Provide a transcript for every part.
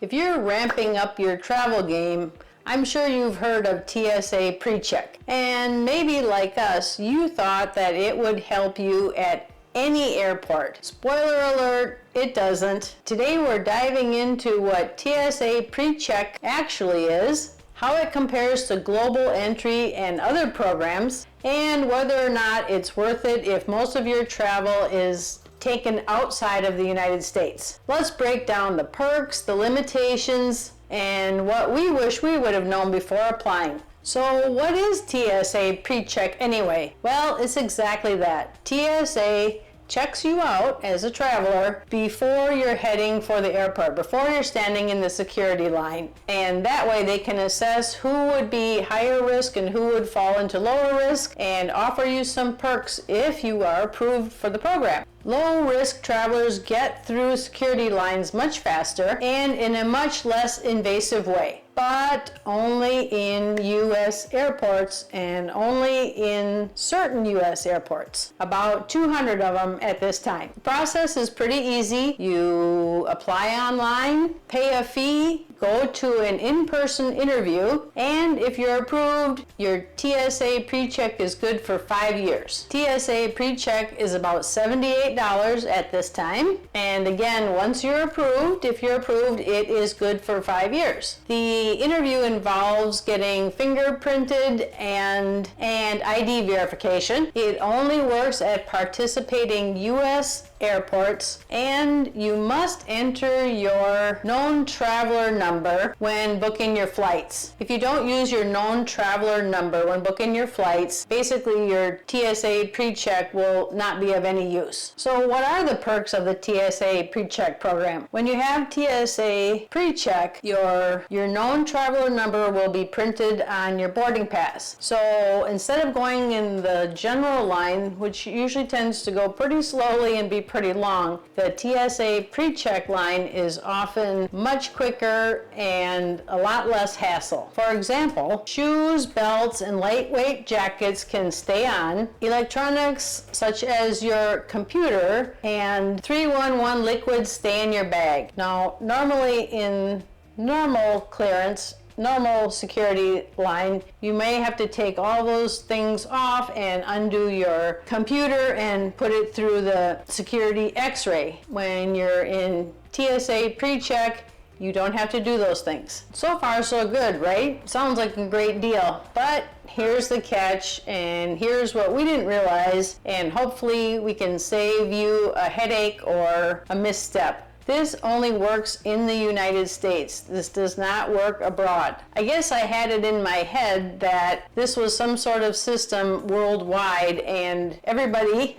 If you're ramping up your travel game, I'm sure you've heard of TSA PreCheck. And maybe like us, you thought that it would help you at any airport. Spoiler alert, it doesn't. Today we're diving into what TSA PreCheck actually is, how it compares to global entry and other programs, and whether or not it's worth it if most of your travel is taken outside of the United States. Let's break down the perks, the limitations, and what we wish we would have known before applying. So what is TSA PreCheck anyway? Well, it's exactly that. TSA checks you out as a traveler before you're heading for the airport, before you're standing in the security line. And that way they can assess who would be higher risk and who would fall into lower risk and offer you some perks if you are approved for the program. Low-risk travelers get through security lines much faster and in a much less invasive way, but only in U.S. airports and only in certain U.S. airports, about 200 of them at this time. The process is pretty easy. You apply online, pay a fee, go to an in-person interview, and if you're approved, your TSA PreCheck is good for 5 years. TSA PreCheck is about $78 at this time, and again, once you're approved, if you're approved, it is good for 5 years. The interview involves getting fingerprinted and ID verification. It only works at participating U.S. airports, and you must enter your known traveler number when booking your flights. If you don't use your known traveler number when booking your flights, basically your TSA PreCheck will not be of any use. So what are the perks of the TSA PreCheck program? When you have TSA PreCheck, your known traveler number will be printed on your boarding pass. So instead of going in the general line, which usually tends to go pretty slowly and be pretty long, the TSA PreCheck line is often much quicker and a lot less hassle. For example, shoes, belts, and lightweight jackets can stay on. Electronics such as your computer and 311 liquids stay in your bag. Now, normally in normal clearance, normal security line, you may have to take all those things off and undo your computer and put it through the security x-ray. When you're in TSA PreCheck, you don't have to do those things. So far so good, right? Sounds like a great deal, but here's the catch, and here's what we didn't realize, and hopefully we can save you a headache or a misstep. This only works in the United States. This does not work abroad. I guess I had it in my head that this was some sort of system worldwide, and everybody,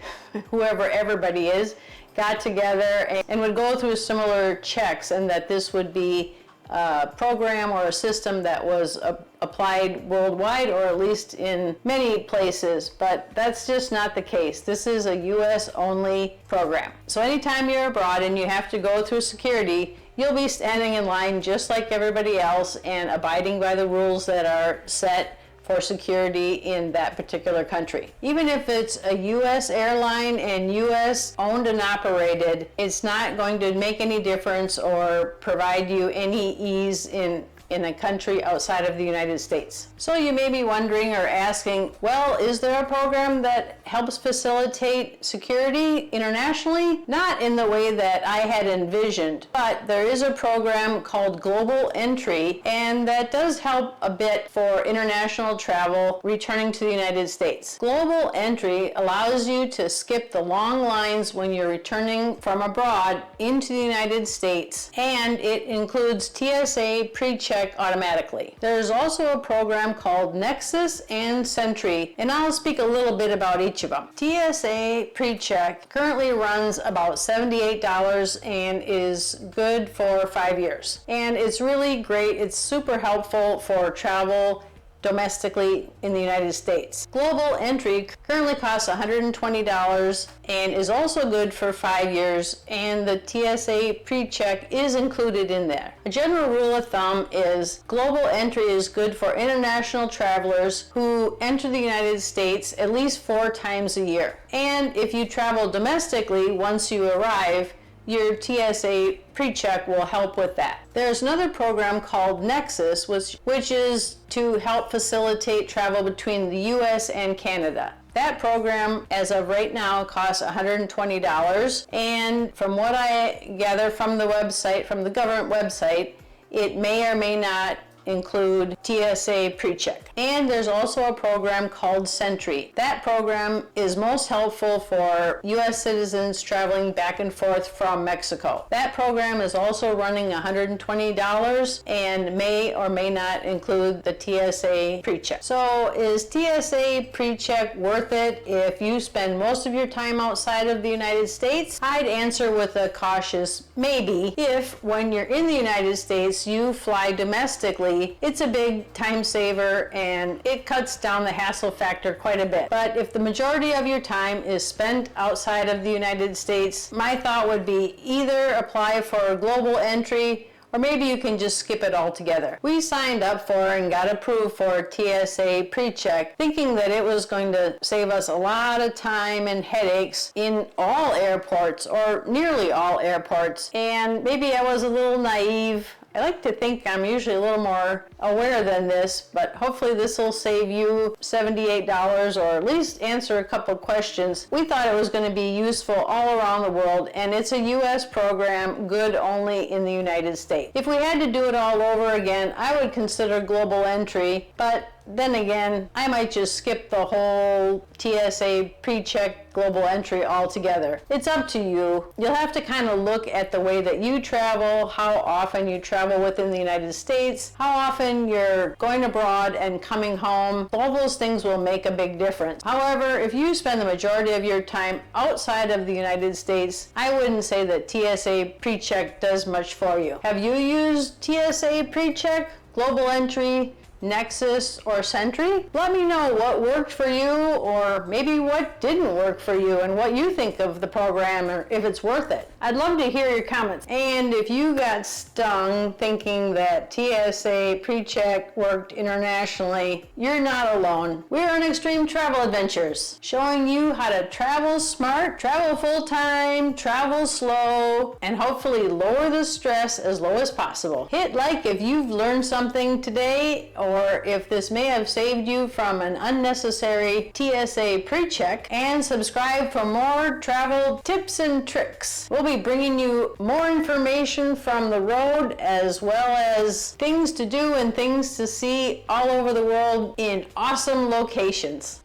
whoever everybody is, got together and would go through similar checks, and that this would be a program or a system that was applied worldwide, or at least in many places, but that's just not the case. This is a US only program. So anytime you're abroad and you have to go through security, you'll be standing in line just like everybody else and abiding by the rules that are set for security in that particular country. Even if it's a U.S. airline and U.S. owned and operated, it's not going to make any difference or provide you any ease in a country outside of the United States. So you may be wondering or asking, well, is there a program that helps facilitate security internationally? Not in the way that I had envisioned, but there is a program called Global Entry, and that does help a bit for international travel returning to the United States. Global Entry allows you to skip the long lines when you're returning from abroad into the United States, and it includes TSA PreCheck automatically. There's also a program called NEXUS and SENTRI, and I'll speak a little bit about each of them. TSA PreCheck currently runs about $78 and is good for 5 years. And it's really great. It's super helpful for travel domestically in the United States. Global Entry currently costs $120 and is also good for 5 years, and the TSA PreCheck is included in there. A general rule of thumb is Global Entry is good for international travelers who enter the United States at least 4 times a year. And if you travel domestically once you arrive, your TSA PreCheck will help with that. There's another program called NEXUS, which is to help facilitate travel between the US and Canada. That program, as of right now, costs $120, and from what I gather from the website, from the government website, it may or may not include TSA PreCheck. And there's also a program called SENTRI. That program is most helpful for U.S. citizens traveling back and forth from Mexico. That program is also running $120 and may or may not include the TSA PreCheck. So is TSA PreCheck worth it if you spend most of your time outside of the United States? I'd answer with a cautious maybe. If when you're in the United States you fly domestically, it's a big time saver and it cuts down the hassle factor quite a bit. But if the majority of your time is spent outside of the United States, my thought would be either apply for a global entry or maybe you can just skip it altogether. We signed up for and got approved for TSA PreCheck thinking that it was going to save us a lot of time and headaches in all airports or nearly all airports, and maybe I was a little naive. I like to think I'm usually a little more aware than this, but hopefully this will save you $78 or at least answer a couple questions. We thought it was going to be useful all around the world, and it's a U.S. program, good only in the United States. If we had to do it all over again, I would consider global entry, but then again, I might just skip the whole TSA PreCheck global entry altogether. It's up to you. You'll have to kind of look at the way that you travel, how often you travel within the United States, how often you're going abroad and coming home. All those things will make a big difference. However, if you spend the majority of your time outside of the United States, I wouldn't say that TSA PreCheck does much for you. Have you used TSA PreCheck, global entry, NEXUS, or SENTRI? Let me know what worked for you or maybe what didn't work for you and what you think of the program or if it's worth it. I'd love to hear your comments. And if you got stung thinking that TSA PreCheck worked internationally, you're not alone. We're Unextreme Travel Adventures, showing you how to travel smart, travel full-time, travel slow, and hopefully lower the stress as low as possible. Hit like if you've learned something today, or if this may have saved you from an unnecessary TSA PreCheck, and subscribe for more travel tips and tricks. We'll be bringing you more information from the road as well as things to do and things to see all over the world in awesome locations.